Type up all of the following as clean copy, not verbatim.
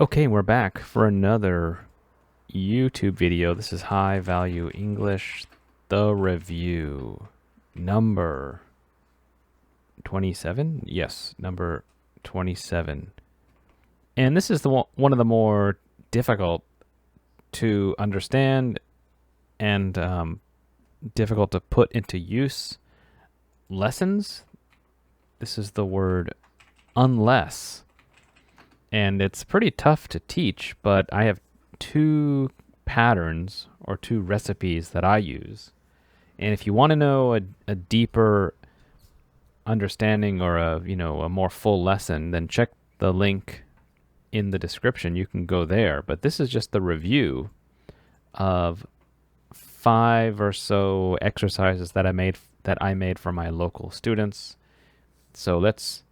Okay, we're back for another YouTube video. This is High Value English, the review. Number 27? Yes, number 27. And this is one of the more difficult to understand and difficult to put into use lessons. This is the word unless. And it's pretty tough to teach, but I have two patterns or two recipes that I use. And if you want to know a deeper understanding or a more full lesson, then check the link in the description. You can go there. But this is just the review of 5 or so exercises that I made for my local students. So let's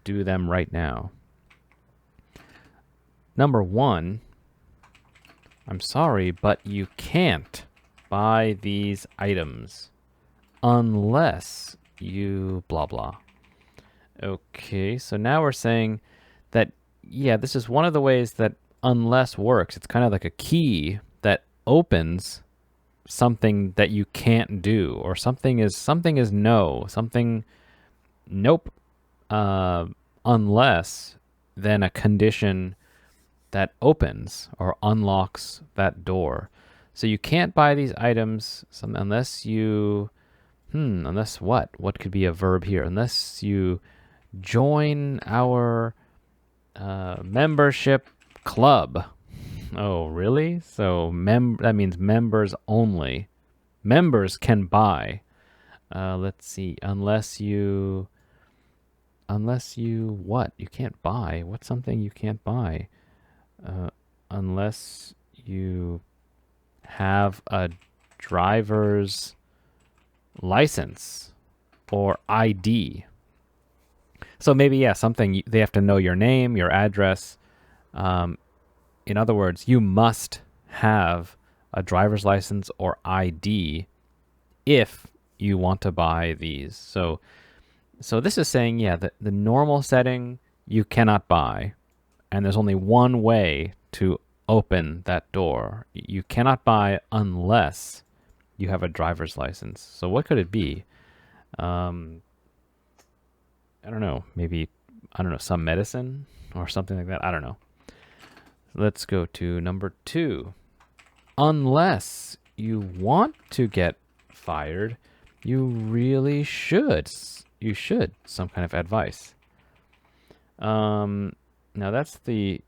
do them right now. Number 1, I'm sorry, but you can't buy these items unless you blah blah. Okay, so now we're saying that, yeah, this is one of the ways that unless works. It's kind of like a key that opens something that you can't do, or something is no, something nope, unless then a condition that opens or unlocks that door. So you can't buy these items unless you, unless what? What could be a verb here? Unless you join our membership club. Oh, really? So that means members only. Members can buy. Let's see. Unless you what? You can't buy. What's something you can't buy? Unless you have a driver's license or ID. So maybe, yeah, something they have to know your name, your address. In other words, you must have a driver's license or ID if you want to buy these. So this is saying, yeah, the normal setting you cannot buy. And there's only one way to open that door. You cannot buy unless you have a driver's license. So what could it be? I don't know. Maybe, some medicine or something like that. I don't know. Let's go to number 2. Unless you want to get fired, you really should. You should. Some kind of advice. Now that's the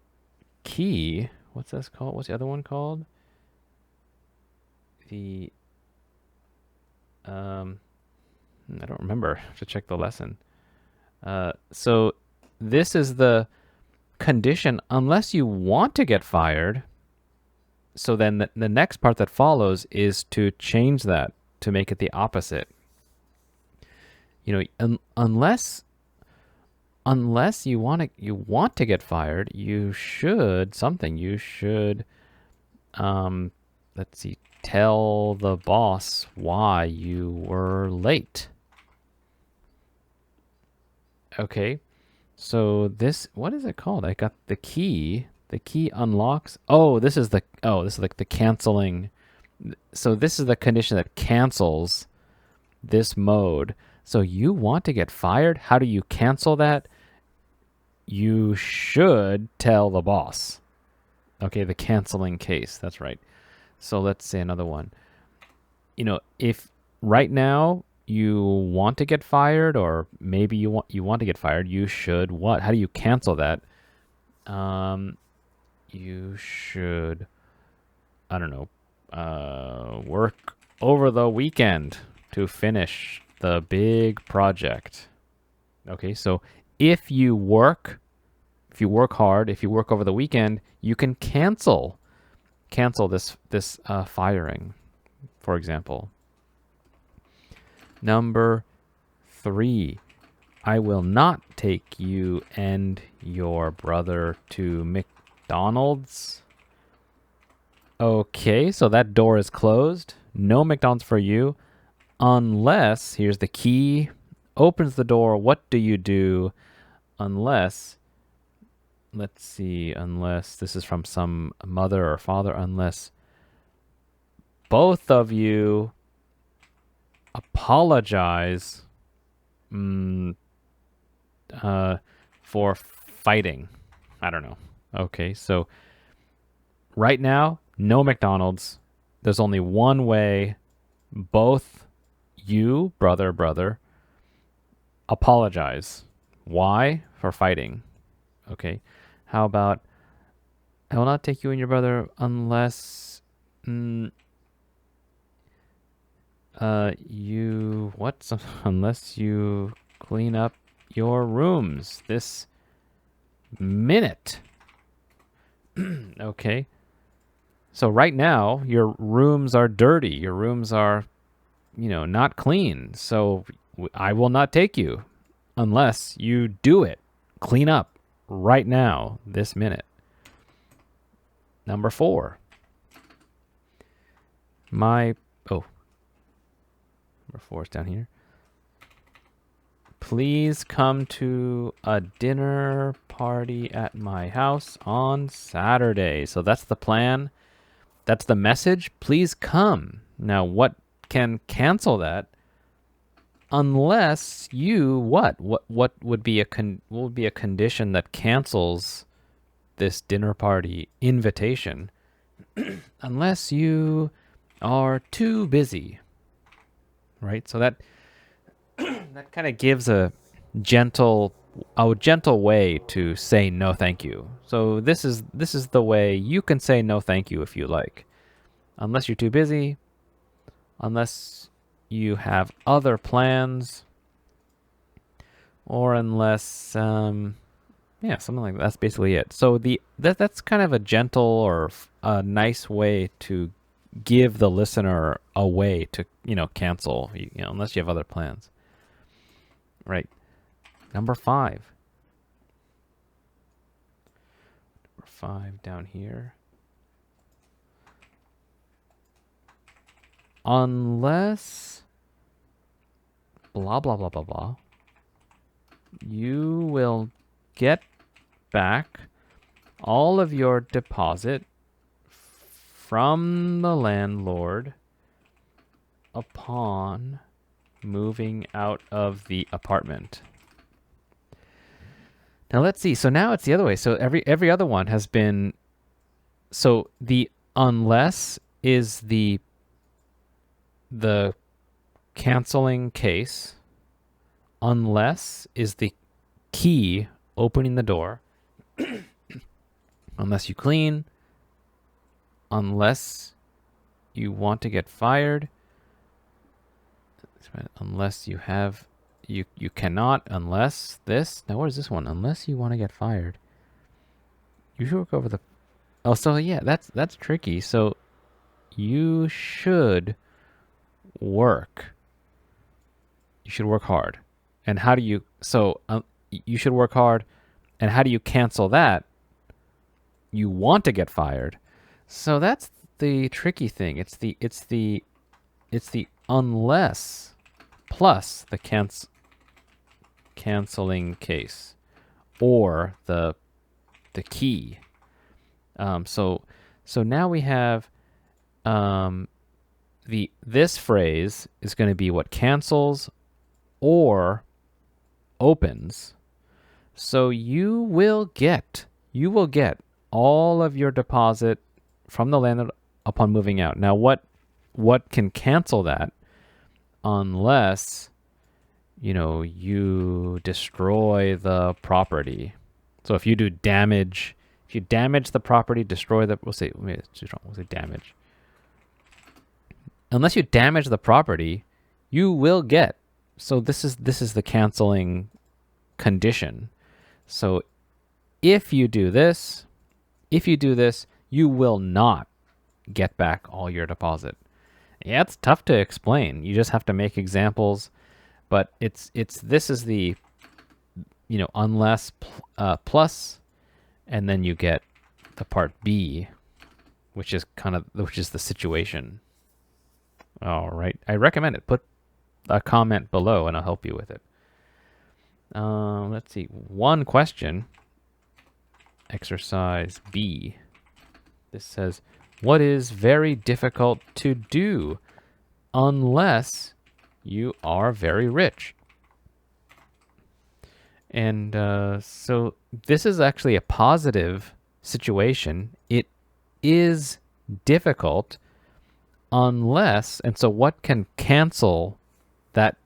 key. What's this called? What's the other one called? The I don't remember. I have to check the lesson. So this is the condition unless you want to get fired. So then the next part that follows is to change that to make it the opposite. Unless you want to get fired, you should let's see, tell the boss why you were late. Okay, so this, what is it called? I got the key. The key unlocks. This is like the canceling. So this is the condition that cancels this mode. So you want to get fired? How do you cancel that? You should tell the boss. Okay, the canceling case. That's right. So let's say another one. If right now you want to get fired, or maybe you want to get fired, you should what? How do you cancel that? You should, I don't know, work over the weekend to finish the big project. Okay, so if you work hard, if you work over the weekend, you can cancel this firing, for example. Number 3, I will not take you and your brother to McDonald's. Okay, so that door is closed. No McDonald's for you. Unless, here's the key, opens the door. What do you do unless let's see, unless this is from some mother or father, unless both of you apologize for fighting. I don't know. Okay, so right now, no McDonald's. There's only one way. Both you, brother, apologize. Why? For fighting. Okay. How about, I will not take you and your brother unless unless you clean up your rooms this minute. Okay. So right now, your rooms are dirty. Your rooms are, not clean. So I will not take you unless you do it. Clean up right now, this minute. Number 4. Number 4 is down here. Please come to a dinner party at my house on Saturday. So that's the plan. That's the message. Please come. Now, what can cancel that? Unless you what would be a condition that cancels this dinner party invitation? Unless you are too busy, right? So that kind of gives a gentle way to say no thank you. So this is the way you can say no thank you if you like. Unless you're too busy, unless you have other plans, or unless something like that. That's basically it. So that's kind of a gentle or a nice way to give the listener a way to cancel, unless you have other plans. Right. Number 5. Number 5 down here. Unless blah, blah, blah, blah, blah, you will get back all of your deposit from the landlord upon moving out of the apartment. Now let's see. So now it's the other way. So every other one has been, so the unless is the canceling case. Unless is the key opening the door. Unless you clean. Unless you want to get fired. Unless you have, you cannot, unless this. Now what is this one? Unless you want to get fired. You should work over the, oh, so yeah, that's tricky. So you should work. You should work hard. And how do you, so you should work hard. And how do you cancel that? You want to get fired. So that's the tricky thing. It's the unless plus the canceling case or the key. So now we have this phrase is going to be what cancels or opens. So you will get all of your deposit from the landlord upon moving out. Now what can cancel that? Unless you destroy the property. So if you damage the property, destroy the, we'll say damage. Unless you damage the property, you will get. So this is the canceling condition. So if you do this, you will not get back all your deposit. Yeah, it's tough to explain. You just have to make examples, but this is the unless plus, and then you get the part B, which is the situation. All right, I recommend it. Put a comment below, and I'll help you with it. Let's see. One question. exercise B. This says, what is very difficult to do unless you are very rich? And so this is actually a positive situation. It is difficult unless, and so what can cancel that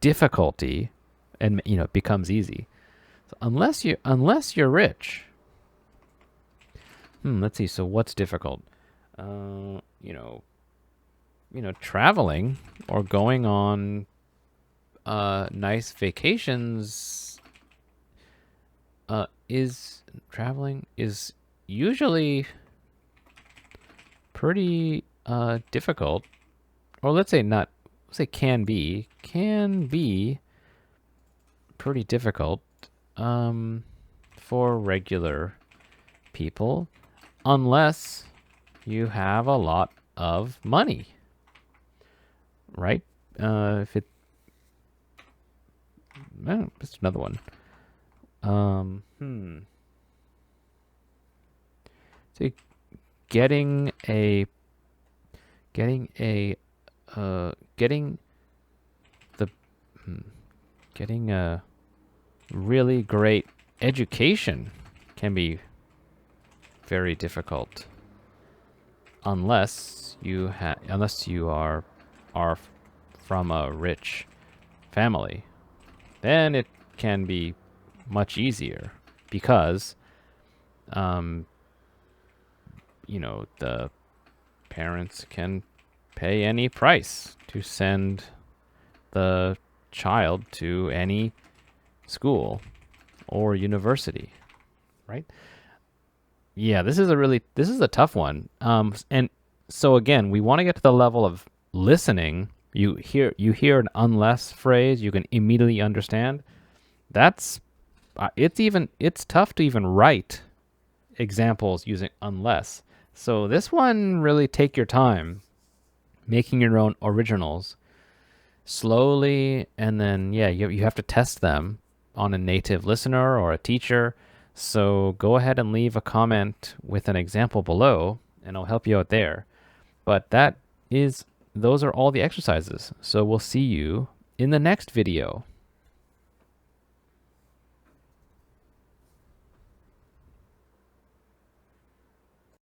difficulty and it becomes easy? So unless you're rich. Let's see. So what's difficult? Traveling or going on nice vacations is usually pretty difficult. Or let's say can be pretty difficult for regular people unless you have a lot of money, right? It's another one. So getting a really great education can be very difficult unless you are from a rich family. Then it can be much easier because the parents can pay any price to send the child to any school or university, right? Yeah, this is a tough one. And so again, we want to get to the level of listening. You hear an unless phrase, you can immediately understand. That's it's tough to even write examples using unless. So this one, really take your time making your own originals slowly, and then you have to test them on a native listener or a teacher. So go ahead and leave a comment with an example below and I'll help you out there. But those are all the exercises. So we'll see you in the next video.